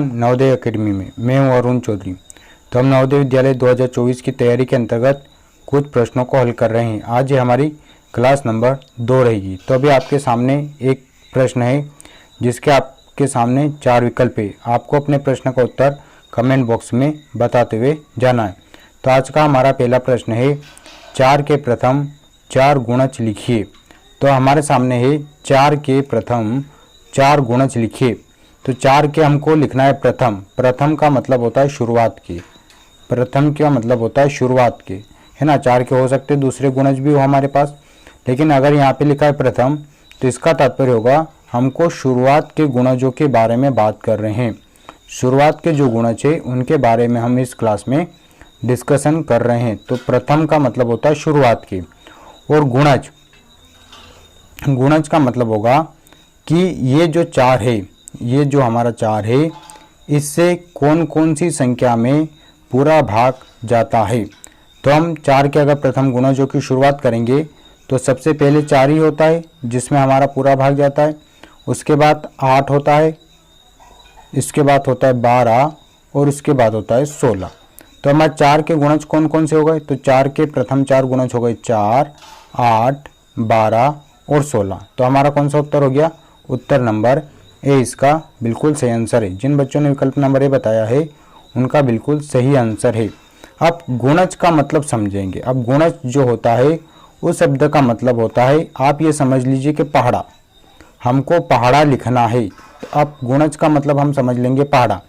Navodaya academy में मैं हूं अरुण चौधरी। तो हम नवोदय विद्यालय 2024 की तैयारी के अंतर्गत कुछ प्रश्नों को हल कर रहे हैं। आज ये हमारी क्लास नंबर 2 रहेगी। तो अभी आपके सामने एक प्रश्न है जिसके आपके सामने 4 विकल्प है। आपको अपने प्रश्न का उत्तर कमेंट बॉक्स में बताते हुए जाना है। तो आज का हमारा पहला प्रश्न है 4 के प्रथम 4 गुणज लिखिए। तो हमारे सामने है 4 के प्रथम 4 गुणज लिखिए। तो 4 के हमको लिखना है प्रथम। प्रथम का मतलब होता है शुरुआत के। प्रथम का मतलब होता है शुरुआत के, है ना। 4 के हो सकते दूसरे गुणज भी हो हमारे पास, लेकिन अगर यहाँ पे लिखा है प्रथम तो इसका तात्पर्य होगा हमको शुरुआत के गुणजों के बारे में बात कर रहे हैं। शुरुआत के जो गुणज है उनके बारे में हम इस क्लास में डिस्कशन कर रहे हैं। तो प्रथम का मतलब होता है शुरुआत के, और गुणज का मतलब होगा कि ये जो 4 है, ये जो हमारा 4 है, इससे कौन कौन सी संख्या में पूरा भाग जाता है। तो हम 4 के अगर प्रथम गुणजों की शुरुआत करेंगे तो सबसे पहले 4 ही होता है जिसमें हमारा पूरा भाग जाता है। उसके बाद 8 होता है, इसके बाद होता है 12 और उसके बाद होता है 16। तो हमारे 4 के गुणज कौन कौन से हो गए। तो 4 के प्रथम 4 गुणज हो गए 4, 8, 12 और 16। तो हमारा कौन सा उत्तर हो गया, उत्तर नंबर ए इसका बिल्कुल सही आंसर है। जिन बच्चों ने विकल्प नंबर ए बताया है उनका बिल्कुल सही आंसर है। अब गुणज का मतलब समझेंगे। अब गुणज जो होता है उस शब्द का मतलब होता है, आप ये समझ लीजिए कि पहाड़ा, हमको पहाड़ा लिखना है। तो अब गुणज का मतलब हम समझ लेंगे पहाड़ा।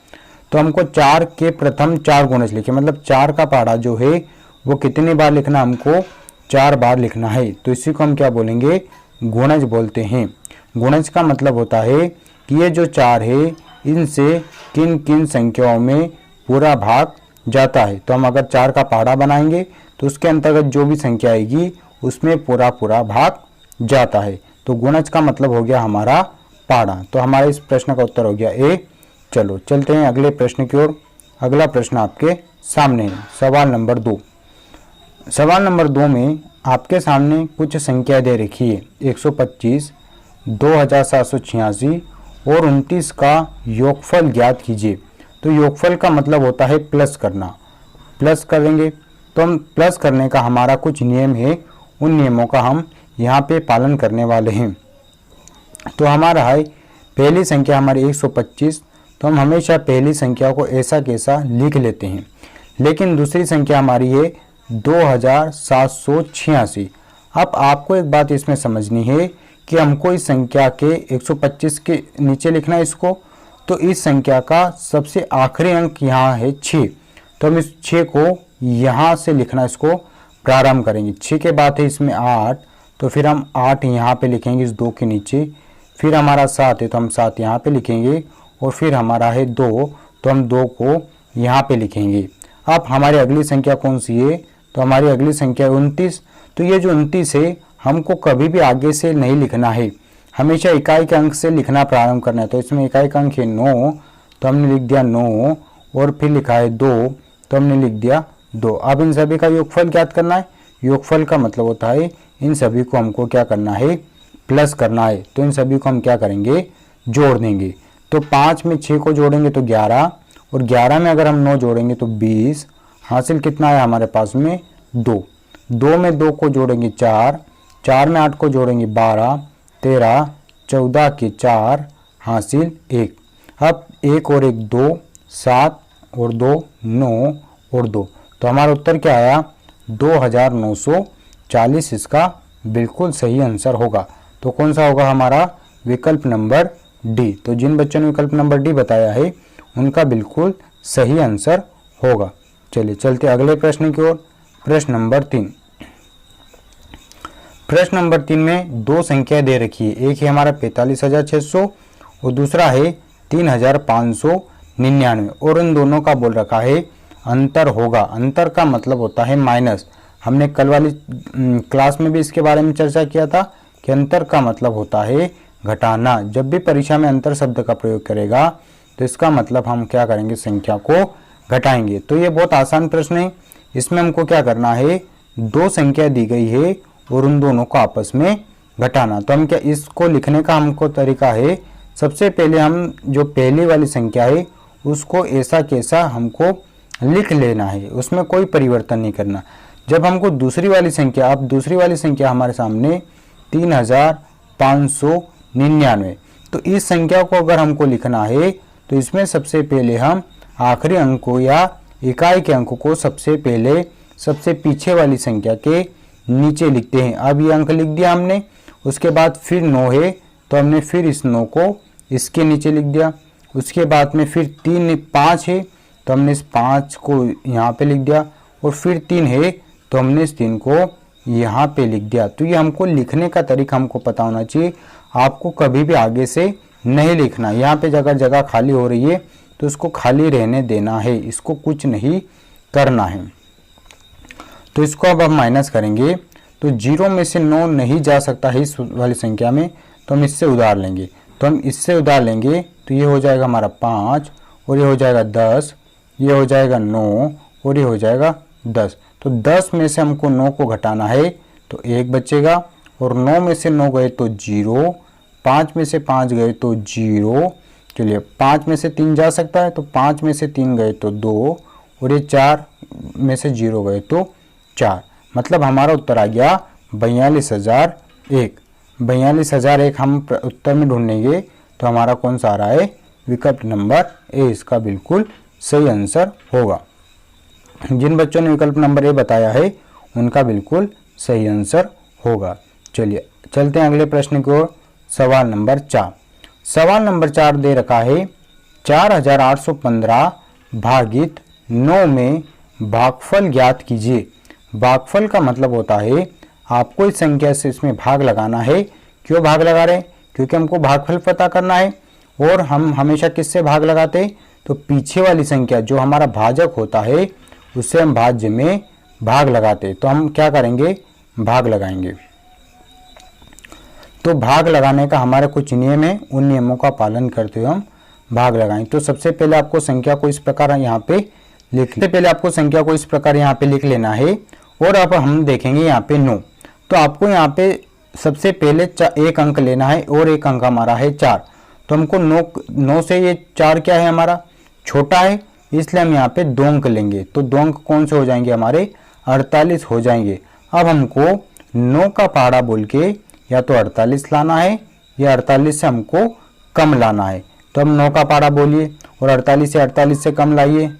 तो हमको 4 के प्रथम 4 गुणज लिखे, मतलब 4 का पहाड़ा जो है वो कितनी बार लिखना, हमको 4 बार लिखना है। तो इसी को हम क्या बोलेंगे, गुणज बोलते हैं। गुणज का मतलब होता है कि ये जो 4 है इनसे किन किन संख्याओं में पूरा भाग जाता है। तो हम अगर 4 का पहाड़ा बनाएंगे तो उसके अंतर्गत जो भी संख्या आएगी उसमें पूरा भाग जाता है। तो गुणज का मतलब हो गया हमारा पहाड़ा। तो हमारे इस प्रश्न का उत्तर हो गया ए। चलो चलते हैं अगले प्रश्न की ओर। अगला प्रश्न आपके सामने है, सवाल नंबर 2। सवाल नंबर 2 में आपके सामने कुछ संख्या दे रखी है 125, 2786 और 29 का योगफल ज्ञात कीजिए। तो योगफल का मतलब होता है प्लस करना। प्लस करेंगे तो हम प्लस करने का हमारा कुछ नियम है, उन नियमों का हम यहाँ पे पालन करने वाले हैं। तो हमारा है पहली संख्या हमारी 125, तो हम हमेशा पहली संख्या को ऐसा कैसा लिख लेते हैं। लेकिन दूसरी संख्या हमारी है 2786। अब आपको एक बात इसमें समझनी है कि हमको इस संख्या के 125 के नीचे लिखना है इसको। तो इस संख्या का सबसे आखिरी अंक यहाँ है 6, तो हम इस 6 को यहाँ से लिखना इसको प्रारंभ करेंगे। 6 के बाद है इसमें 8, तो फिर हम 8 यहाँ पे लिखेंगे इस 2 के नीचे। फिर हमारा 7 है तो हम 7 यहाँ पे लिखेंगे, और फिर हमारा है 2, तो हम 2 को यहाँ पे लिखेंगे। अब हमारी अगली संख्या कौन सी है, तो हमारी अगली संख्या है 29। तो ये जो 29 है हमको कभी भी आगे से नहीं लिखना है, हमेशा इकाई के अंक से लिखना प्रारंभ करना है। तो इसमें इकाई का अंक है 9, तो हमने लिख दिया 9, और फिर लिखा है 2, तो हमने लिख दिया 2। अब इन सभी का योगफल ज्ञात करना है। योगफल का मतलब होता है इन सभी को हमको क्या करना है, प्लस करना है। तो इन सभी को हम क्या करेंगे, जोड़ देंगे। तो 5 में 6 को जोड़ेंगे तो 11, और 11 में अगर हम 9 जोड़ेंगे तो 20। हासिल कितना है हमारे पास में 2। 2 में 2 को जोड़ेंगे 4, 4 में 8 को जोड़ेंगे 12, 13, 14 के 4, हासिल 1। अब 1 और 1 2, 7 और 2 9 और 2। तो हमारा उत्तर क्या आया, 2940 इसका बिल्कुल सही आंसर होगा। तो कौन सा होगा हमारा, विकल्प नंबर डी। तो जिन बच्चों ने विकल्प नंबर डी बताया है उनका बिल्कुल सही आंसर होगा। चलिए चलते अगले प्रश्न की ओर। प्रश्न नंबर 3। प्रश्न नंबर 3 में 2 संख्या दे रखी है। एक है हमारा 45,600 और दूसरा है 3,599, और इन दोनों का बोल रखा है अंतर होगा। अंतर का मतलब होता है माइनस। हमने कल वाली क्लास में भी इसके बारे में चर्चा किया था कि अंतर का मतलब होता है घटाना। जब भी परीक्षा में अंतर शब्द का प्रयोग करेगा तो इसका मतलब हम क्या करेंगे, संख्या को घटाएंगे। तो ये बहुत आसान प्रश्न है। इसमें हमको क्या करना है, 2 संख्या दी गई है और उन दोनों को आपस में घटाना। तो हम क्या, इसको लिखने का हमको तरीका है, सबसे पहले हम जो पहली वाली संख्या है उसको ऐसा कैसा हमको लिख लेना है, उसमें कोई परिवर्तन नहीं करना। जब हमको दूसरी वाली संख्या, अब दूसरी वाली संख्या हमारे सामने 3599, तो इस संख्या को अगर हमको लिखना है तो इसमें सबसे पहले हम आखिरी अंक को या इकाई के अंक को सबसे पहले सबसे पीछे वाली संख्या के नीचे लिखते हैं। अब ये अंक लिख दिया हमने, उसके बाद फिर 9 है तो हमने फिर इस 9 को इसके नीचे लिख दिया। उसके बाद में फिर 5 है तो हमने इस 5 को यहाँ पे लिख दिया, और फिर 3 है तो हमने इस 3 को यहाँ पे लिख दिया। तो ये हमको लिखने का तरीका हमको पता होना चाहिए। आपको कभी भी आगे से नहीं लिखना। यहाँ पे अगर जगह खाली हो रही है तो उसको खाली रहने देना है, इसको कुछ नहीं करना है। तो इसको अब हम माइनस करेंगे तो 0 में से 9 नहीं जा सकता है इस वाली संख्या में, तो हम इससे उधार लेंगे। तो हम इससे उधार लेंगे तो ये हो जाएगा हमारा 5, और ये हो जाएगा 10, ये हो जाएगा 9, और ये हो जाएगा 10। तो 10 में से हमको 9 को घटाना है तो 1 बचेगा, और 9 में से 9 गए तो 0, 5 में से 5 गए तो 0। चलिए 5 में से 3 जा सकता है तो 5 में से 3 गए तो 2, और ये 4 में से 0 गए तो 4। मतलब हमारा उत्तर आ गया 42,001। 42,001 हम उत्तर में ढूंढेंगे तो हमारा कौन सा आ रहा है, विकल्प नंबर ए इसका बिल्कुल सही आंसर होगा। जिन बच्चों ने विकल्प नंबर ए बताया है उनका बिल्कुल सही आंसर होगा। चलिए चलते हैं अगले प्रश्न की ओर। सवाल नंबर 4। सवाल नंबर 4 दे रखा है 4815 भागित 9 में भागफल ज्ञात कीजिए। भागफल का मतलब होता है आपको इस संख्या से इसमें भाग लगाना है। क्यों भाग लगा रहे हैं? क्योंकि हमको भागफल पता करना है, और हम हमेशा किससे भाग लगाते हैं, तो पीछे वाली संख्या जो हमारा भाजक होता है उससे हम भाज्य में भाग लगाते हैं। तो हम क्या करेंगे, भाग लगाएंगे। तो भाग लगाने का हमारे कुछ नियम है, उन नियमों का पालन करते हुए हम भाग लगाएंगे। तो सबसे पहले आपको संख्या को इस प्रकार यहाँ पे लिख लेना है। और अब हम देखेंगे यहाँ पे 9, तो आपको यहाँ पे सबसे पहले एक अंक लेना है, और एक अंक हमारा है 4। तो हमको 9 से ये 4 क्या है हमारा छोटा है, इसलिए हम यहाँ पे 2 अंक लेंगे। तो 2 अंक कौन से हो जाएंगे हमारे, 48 हो जाएंगे। अब हमको 9 का पहाड़ा बोल के या तो 48 लाना है या 48 से हमको कम लाना है। तो हम 9 का पहाड़ा बोलिए और 48 से कम लाइए।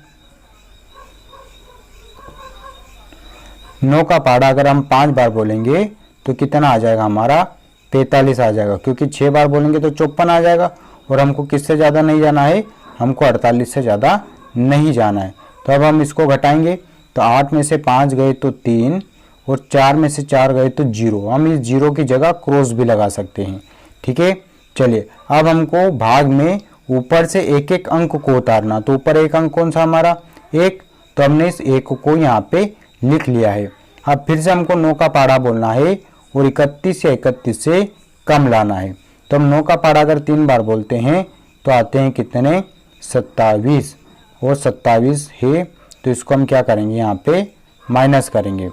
9 का पहाड़ा अगर हम 5 बार बोलेंगे तो कितना आ जाएगा हमारा, 45 आ जाएगा। क्योंकि 6 बार बोलेंगे तो 54 आ जाएगा, और हमको किससे ज़्यादा नहीं जाना है, हमको 48 से ज़्यादा नहीं जाना है। तो अब हम इसको घटाएंगे तो 8 में से 5 गए तो 3, और 4 में से 4 गए तो 0। हम इस 0 की जगह क्रॉस भी लगा सकते हैं। ठीक है, चलिए अब हमको भाग में ऊपर से एक एक अंक को उतारना। तो ऊपर एक अंक कौन सा हमारा, 1, तो हमने इस 1 को यहाँ पे लिख लिया है। अब फिर से हमको 9 का पहाड़ा बोलना है और 31 या 31 से कम लाना है। तो हम 9 का पहाड़ा अगर 3 बार बोलते हैं तो आते हैं कितने, 27, और 27 है तो इसको हम क्या करेंगे, यहाँ पे माइनस करेंगे।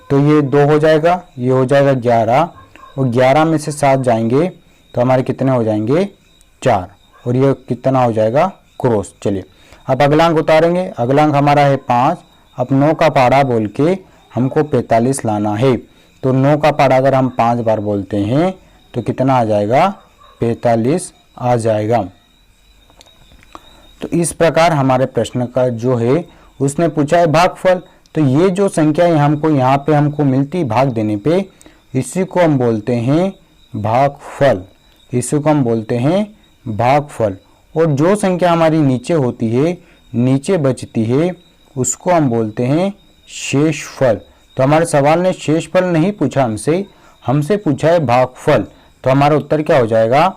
तो ये 2 हो जाएगा, ये हो जाएगा 11, और 11 में से 7 जाएंगे तो हमारे कितने हो जाएंगे, 4, और ये कितना हो जाएगा, क्रॉस। चलिए अब अगला अंक उतारेंगे। अगला अंक हमारा है 5। अब 9 का पहाड़ा बोल के हमको 45 लाना है। तो 9 का पहाड़ा अगर हम 5 बार बोलते हैं तो कितना आ जाएगा, 45 आ जाएगा। तो इस प्रकार हमारे प्रश्न का जो है उसने पूछा है भागफल। तो ये जो संख्या हमको यहाँ पे हमको मिलती भाग देने पे, इसी को हम बोलते हैं भागफल। इसी को हम बोलते हैं भागफल। और जो संख्या हमारी नीचे होती है, नीचे बचती है, उसको हम बोलते हैं शेषफल। तो हमारे सवाल ने शेषफल नहीं पूछा हमसे पूछा है भागफल। तो हमारा उत्तर क्या हो जाएगा,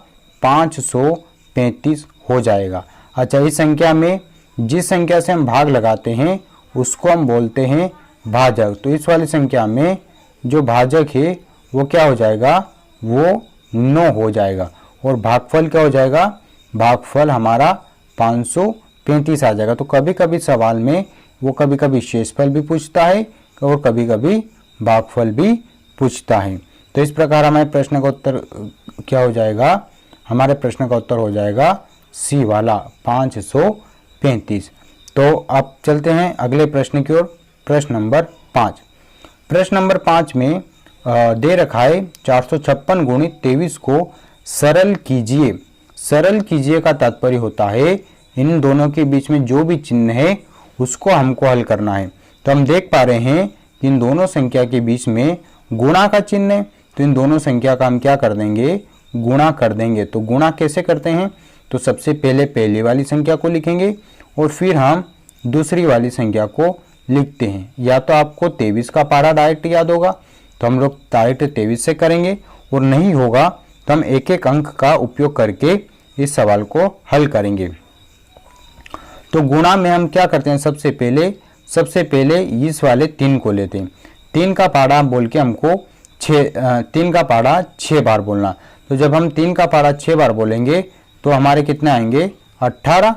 535 हो जाएगा। अच्छा, इस संख्या में जिस संख्या से हम भाग लगाते हैं उसको हम बोलते हैं भाजक। तो इस वाली संख्या में जो भाजक है वो क्या हो जाएगा, वो 9 हो जाएगा। और भागफल क्या हो जाएगा, भागफल हमारा 535 आ जाएगा। तो कभी कभी सवाल में वो कभी कभी शेषफल भी पूछता है और कभी कभी भागफल भी पूछता है। तो इस प्रकार हमारे प्रश्न का उत्तर क्या हो जाएगा, हमारे प्रश्न का उत्तर हो जाएगा सी वाला, 535। 35। तो अब चलते हैं अगले प्रश्न की ओर। प्रश्न नंबर 5। प्रश्न नंबर 5 में दे रखा है 456 गुणित 23 को सरल कीजिए। सरल कीजिए का तात्पर्य होता है इन दोनों के बीच में जो भी चिन्ह है उसको हमको हल करना है। तो हम देख पा रहे हैं कि इन दोनों संख्या के बीच में गुणा का चिन्ह है, तो इन दोनों संख्या का हम क्या कर देंगे, गुणा कर देंगे। तो गुणा कैसे करते हैं, तो सबसे पहले पहली वाली संख्या को लिखेंगे और फिर हम दूसरी वाली संख्या को लिखते हैं। या तो आपको 23 का पारा डायरेक्ट याद होगा तो हम लोग डायरेक्ट 23 से करेंगे, और नहीं होगा तो हम एक एक अंक का उपयोग करके इस सवाल को हल करेंगे। तो गुणा में हम क्या करते हैं, सबसे पहले इस वाले 3 को लेते हैं। 3 का पारा बोल के हमको 3 का पारा 6 बार बोलना। तो जब हम 3 का पारा 6 बार बोलेंगे तो हमारे कितने आएंगे, 18।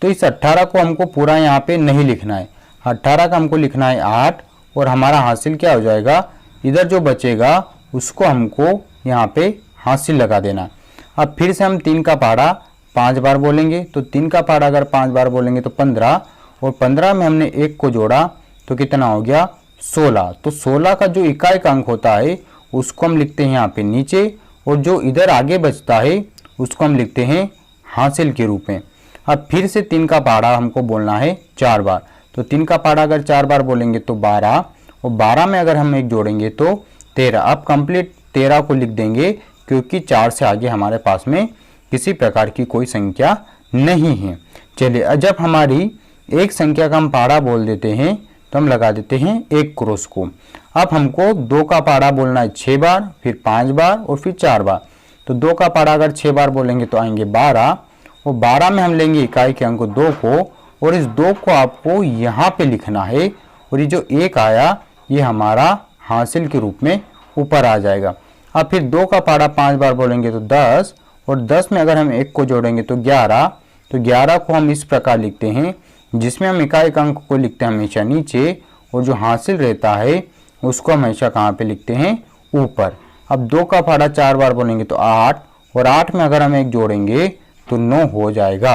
तो इस 18 को हमको पूरा यहाँ पे नहीं लिखना है, 18 का हमको लिखना है 8, और हमारा हासिल क्या हो जाएगा, इधर जो बचेगा उसको हमको यहाँ पे हासिल लगा देना। अब फिर से हम 3 का पारा 5 बार बोलेंगे। तो 3 का पारा अगर 5 बार बोलेंगे तो 15, और 15 में हमने 1 को जोड़ा तो कितना हो गया, 16। तो 16 का जो इकाई का अंक होता है उसको हम लिखते हैं यहाँ पे नीचे, और जो इधर आगे बचता है उसको हम लिखते हैं हासिल के रूप में। अब फिर से 3 का पारा हमको बोलना है 4 बार। तो 3 का पारा अगर 4 बार बोलेंगे तो 12, और 12 में अगर हम 1 जोड़ेंगे तो 13। अब कंप्लीट 13 को लिख देंगे क्योंकि 4 से आगे हमारे पास में किसी प्रकार की कोई संख्या नहीं है। चलिए, जब हमारी एक संख्या का हम पारा बोल देते हैं तो हम लगा देते हैं एक क्रॉस को। अब हमको 2 का पारा बोलना है 6 बार, फिर 5 बार और फिर 4 बार। तो 2 का पारा अगर 6 बार बोलेंगे तो आएंगे 12, और 12 में हम लेंगे इकाई के अंक 2 को, और इस 2 को आपको यहाँ पे लिखना है, और ये जो 1 आया ये हमारा हासिल के रूप में ऊपर आ जाएगा। अब फिर 2 का पारा 5 बार बोलेंगे तो 10, और 10 में अगर हम 1 को जोड़ेंगे तो 11। तो 11 को हम इस प्रकार लिखते हैं, जिसमें हम इकाई के अंक को लिखते हैं हमेशा नीचे, और जो हासिल रहता है उसको हमेशा कहाँ पे लिखते हैं, ऊपर। अब 2 का पारा 4 बार बोलेंगे तो 8, और 8 में अगर हम 1 जोड़ेंगे तो 9 हो जाएगा।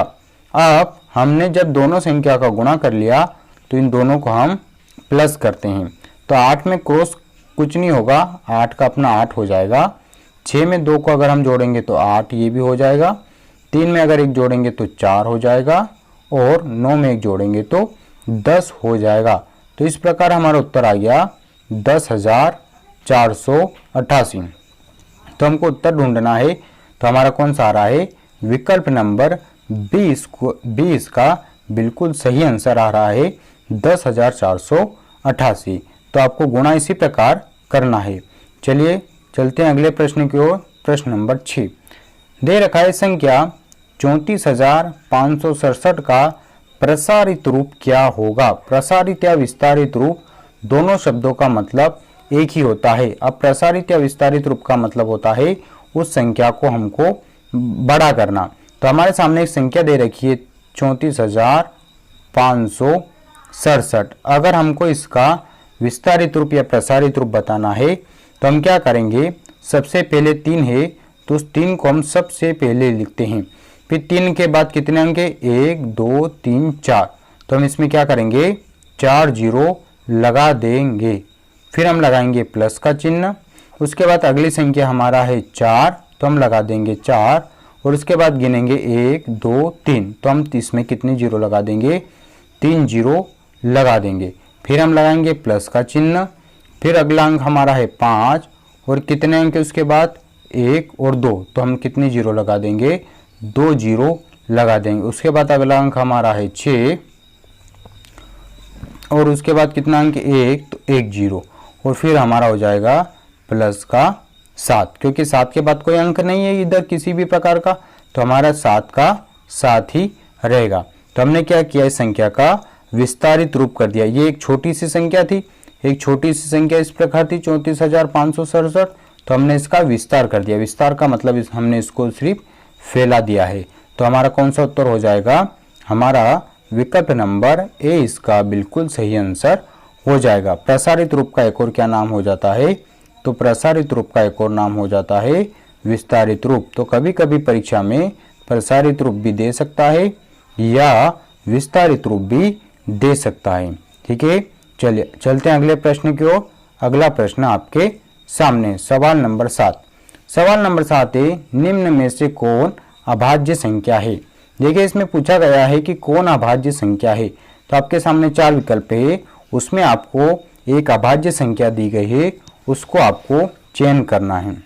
अब हमने जब दोनों संख्या का गुणा कर लिया तो इन दोनों को हम प्लस करते हैं। तो 8 में क्रॉस कुछ नहीं होगा, 8 का अपना 8 हो जाएगा। 6 में 2 को अगर हम जोड़ेंगे तो 8, ये भी हो जाएगा। 3 में अगर 1 जोड़ेंगे तो 4 हो जाएगा, और 9 में 1 जोड़ेंगे तो 10 हो जाएगा। तो इस प्रकार हमारा उत्तर आ गया 10,488। तो हमको उत्तर ढूंढना है, तो हमारा कौन सा आ रहा है, विकल्प नंबर 20 का बिल्कुल सही आंसर आ रहा है 10,488। तो आपको गुणा इसी प्रकार करना है। चलिए चलते हैं अगले प्रश्न की ओर। प्रश्न नंबर 6 दे रखा है, संख्या 34,567 का प्रसारित रूप क्या होगा। प्रसारित या विस्तारित रूप दोनों शब्दों का मतलब एक ही होता है। अब प्रसारित या विस्तारित रूप का मतलब होता है उस संख्या को हमको बड़ा करना। तो हमारे सामने एक संख्या दे रखी है 34,567। अगर हमको इसका विस्तारित रूप या प्रसारित रूप बताना है तो हम क्या करेंगे, सबसे पहले 3 है तो उस 3 को हम सबसे पहले लिखते हैं। फिर 3 के बाद कितने अंक, 1 2 3 4। तो हम इसमें क्या करेंगे, 4 0 लगा देंगे। फिर हम लगाएंगे प्लस का चिन्ह। उसके बाद अगली संख्या हमारा है 4, तो हम लगा देंगे 4, और उसके बाद गिनेंगे 1 2 3। तो हम इसमें कितने 0 लगा देंगे, 3 0 लगा देंगे। फिर हम लगाएंगे प्लस का चिन्ह। फिर अगला अंक हमारा है 5, और कितने अंक उसके बाद 1 और 2। तो हम कितने 0 लगा देंगे, 2 0 लगा देंगे। उसके बाद अगला अंक हमारा है 6, और उसके बाद कितना अंक 1, तो 1 0, और फिर हमारा हो जाएगा प्लस का 7, क्योंकि 7 के बाद कोई अंक नहीं है इधर किसी भी प्रकार का, तो हमारा 7 का 7 ही रहेगा। तो हमने क्या किया, इस संख्या का विस्तारित रूप कर दिया। ये एक छोटी सी संख्या थी, एक छोटी सी संख्या इस प्रकार थी 34,567, तो हमने इसका विस्तार कर दिया। विस्तार का मतलब हमने इसको सिर्फ फैला दिया है। तो हमारा कौन सा उत्तर हो जाएगा, हमारा विकल्प नंबर ए इसका बिल्कुल सही आंसर हो जाएगा। प्रसारित रूप का एक और क्या नाम हो जाता है, तो प्रसारित रूप का एक और नाम हो जाता है विस्तारित रूप। तो कभी कभी परीक्षा में प्रसारित रूप भी दे सकता है या विस्तारित रूप भी दे सकता है। ठीक है, चलिए चलते हैं अगले प्रश्न की ओर। अगला प्रश्न आपके सामने सवाल नंबर 7। सवाल नंबर 7 है, निम्न में से कौन अभाज्य संख्या है। देखिए इसमें पूछा गया है कि कौन अभाज्य संख्या है। तो आपके सामने 4 विकल्प है, उसमें आपको एक अभाज्य संख्या दी गई है, उसको आपको चयन करना है।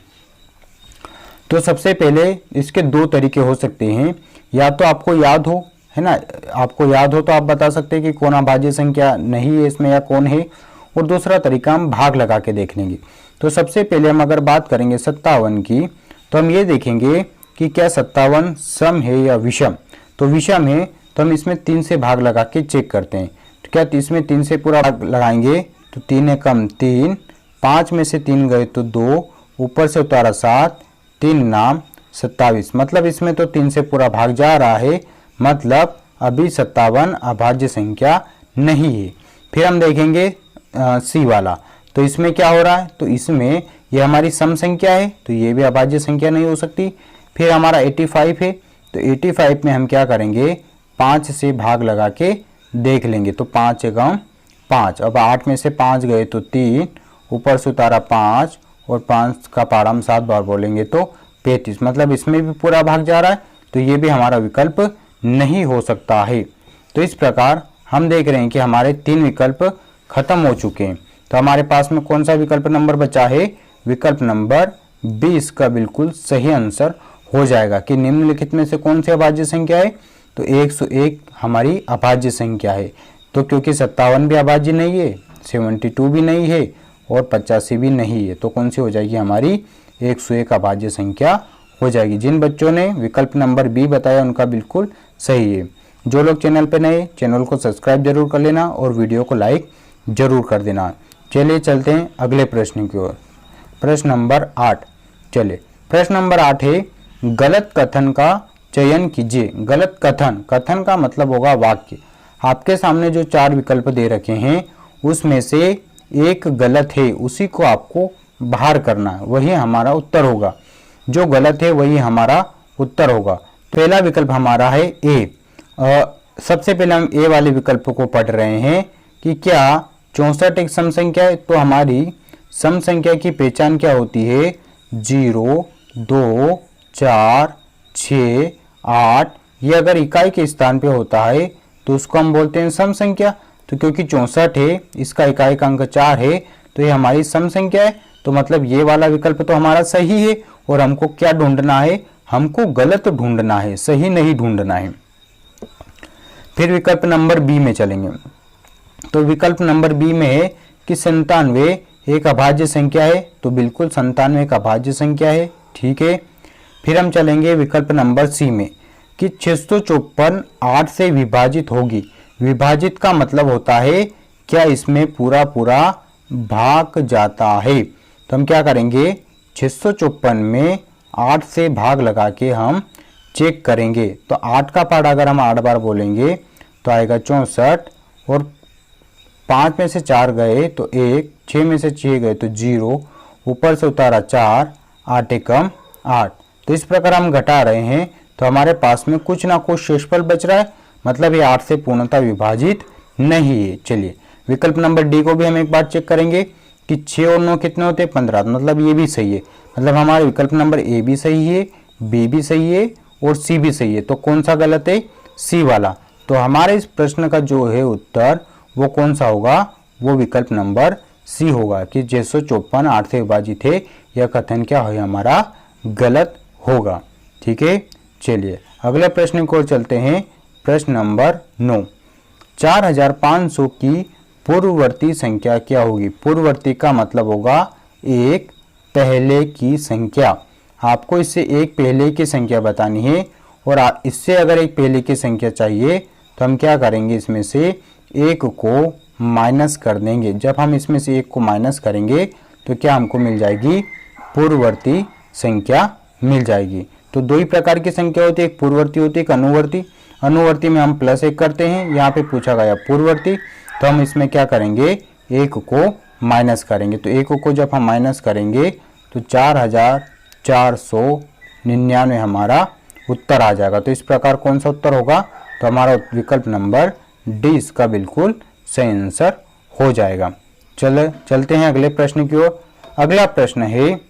तो सबसे पहले इसके 2 तरीके हो सकते हैं, या तो आपको याद हो, है ना, आपको याद हो तो आप बता सकते हैं कि कौन अभाज्य संख्या नहीं है इसमें या कौन है, और दूसरा तरीका हम भाग लगा के देख लेंगे। तो सबसे पहले हम अगर बात करेंगे 57 की, तो हम ये देखेंगे कि क्या 57 सम है या विषम। तो विषम है तो हम इसमें 3 से भाग लगा के चेक करते हैं। तो क्या इसमें 3 से पूरा भाग लगाएंगे तो 3 है कम 3, 5 में से 3 गए तो 2, ऊपर से उतारा 7, 3 नाम 27, मतलब इसमें तो 3 से पूरा भाग जा रहा है, मतलब अभी 57 अभाज्य संख्या नहीं है। फिर हम देखेंगे सी वाला, तो इसमें क्या हो रहा है, तो इसमें ये हमारी सम संख्या है, तो ये भी अभाज्य संख्या नहीं हो सकती। फिर हमारा 85 है, तो 85 में हम क्या करेंगे, 5 से भाग लगा के देख लेंगे। तो 5 एकम 5, अब 8 में से 5 गए तो 3, ऊपर से उतारा 5, और 5 का पारा हम 7 बार बोलेंगे तो 35, मतलब इसमें भी पूरा भाग जा रहा है, तो ये भी हमारा विकल्प नहीं हो सकता है। तो इस प्रकार हम देख रहे हैं कि हमारे 3 विकल्प खत्म हो चुके हैं। तो हमारे पास में कौन सा विकल्प नंबर बचा है, विकल्प नंबर 20 का बिल्कुल सही आंसर हो जाएगा कि निम्नलिखित में से कौन सी अभाज्य संख्या है। तो 101 हमारी अभाज्य संख्या है। तो क्योंकि 57 भी अभाज्य नहीं है, 72 भी नहीं है, और 85 भी नहीं है, तो कौन सी हो जाएगी, हमारी 101 अभाज्य संख्या हो जाएगी। जिन बच्चों ने विकल्प नंबर बी बताया उनका बिल्कुल सही है। जो लोग चैनल पर नए, चैनल को सब्सक्राइब जरूर कर लेना और वीडियो को लाइक जरूर कर देना। चलिए चलते हैं अगले प्रश्न की ओर। प्रश्न नंबर 8। चलिए प्रश्न नंबर 8 है, गलत कथन का चयन कीजिए। गलत कथन, कथन का मतलब होगा वाक्य। आपके सामने जो 4 विकल्प दे रखे हैं उसमें से एक गलत है, उसी को आपको बाहर करना है, वही हमारा उत्तर होगा। जो गलत है वही हमारा उत्तर होगा। पहला विकल्प हमारा है ए। सबसे पहले हम ए वाले विकल्प को पढ़ रहे हैं कि क्या 64 एक सम संख्या है। तो हमारी सम संख्या की पहचान क्या होती है, 0, 2, 4, 6, 8, ये अगर इकाई के स्थान पे होता है तो उसको हम बोलते हैं सम संख्या। तो क्योंकि 64 है, इसका इकाई का अंक 4 है, तो ये हमारी सम संख्या है। तो मतलब ये वाला विकल्प तो हमारा सही है, और हमको क्या ढूंढना है, हमको गलत ढूंढना है, सही नहीं ढूंढना है। फिर विकल्प नंबर बी में चलेंगे। तो विकल्प नंबर बी में है कि 97 एक अभाज्य संख्या है। तो बिल्कुल 97 एक अभाज्य संख्या है, ठीक है। फिर हम चलेंगे विकल्प नंबर सी में कि 654 8 से विभाजित होगी। विभाजित का मतलब होता है क्या इसमें पूरा पूरा भाग जाता है। तो हम क्या करेंगे, 654 में 8 से भाग लगा के हम चेक करेंगे। तो 8 का पार्ट अगर हम 8 बार बोलेंगे तो आएगा 64, और 5 में से 4 गए तो 1, 6 में से 6 गए तो 0, ऊपर से उतारा 4, 8 एकम 8। तो इस प्रकार हम घटा रहे हैं, तो हमारे पास में कुछ ना कुछ शेषफल बच रहा है, मतलब ये 8 से पूर्णतः विभाजित नहीं है। चलिए विकल्प नंबर डी को भी हम एक बार चेक करेंगे कि 6 और 9 कितने होते हैं, 15, मतलब ये भी सही है। मतलब हमारे विकल्प नंबर ए भी सही है, बी भी सही है, और सी भी सही है। तो कौन सा गलत है, सी वाला। तो हमारे इस प्रश्न का जो है उत्तर वो कौन सा होगा, वो विकल्प नंबर सी होगा कि 654 8 से विभाजित है। यह कथन क्या है, हमारा गलत होगा। ठीक है, चलिए अगले प्रश्न को चलते हैं। प्रश्न नंबर 9, 4500 की पूर्ववर्ती संख्या क्या होगी। पूर्ववर्ती का मतलब होगा एक पहले की संख्या। आपको इससे एक पहले की संख्या बतानी है, और इससे अगर एक पहले की संख्या चाहिए तो हम क्या करेंगे, इसमें से एक को माइनस कर देंगे। जब हम इसमें से एक को माइनस करेंगे तो क्या हमको मिल जाएगी, पूर्ववर्ती संख्या मिल जाएगी। तो 2 ही प्रकार की संख्या होती है, एक पूर्ववर्ती होती है, एक अनुवर्ती। अनुवर्ती में हम +1 करते हैं, यहाँ पे पूछा गया पूर्ववर्ती, तो हम इसमें क्या करेंगे, एक को माइनस करेंगे। तो एक को जब हम माइनस करेंगे तो 4499 हमारा उत्तर आ जाएगा। तो इस प्रकार कौन सा उत्तर होगा, तो हमारा विकल्प नंबर डी इसका बिल्कुल सही आंसर हो जाएगा। चलते हैं अगले प्रश्न की ओर। अगला प्रश्न है,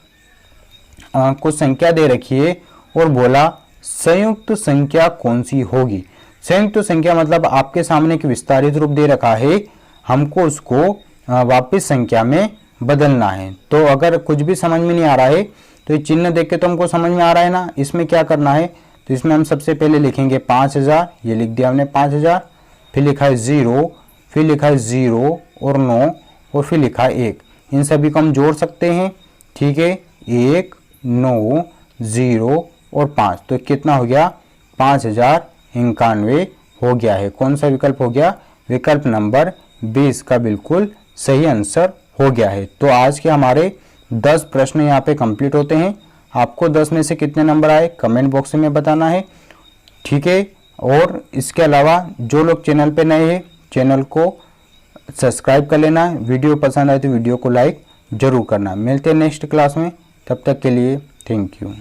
कुछ संख्या दे रखी है और बोला संयुक्त संख्या कौन सी होगी। संयुक्त संख्या मतलब आपके सामने एक विस्तारित रूप दे रखा है, हमको उसको वापस संख्या में बदलना है। तो अगर कुछ भी समझ में नहीं आ रहा है तो ये चिन्ह देख के तो हमको समझ में आ रहा है ना, इसमें क्या करना है। तो इसमें हम सबसे पहले लिखेंगे 5000, ये लिख दिया हमने 5000, फिर लिखा है 0, फिर लिखा है 0 और 9 और फिर लिखा है 1। इन सभी को हम जोड़ सकते हैं, ठीक है। 1, 9, 0 और 5, तो कितना हो गया 5091 हो गया है। कौन सा विकल्प हो गया, विकल्प नंबर 20 का बिल्कुल सही आंसर हो गया है। तो आज के हमारे 10 प्रश्न यहाँ पे कंप्लीट होते हैं। आपको 10 में से कितने नंबर आए कमेंट बॉक्स में बताना है, ठीक है। और इसके अलावा जो लोग चैनल पे नए हैं चैनल को सब्सक्राइब कर लेना। वीडियो पसंद आए तो वीडियो को लाइक जरूर करना। मिलते हैं नेक्स्ट क्लास में, तब तक के लिए थैंक यू।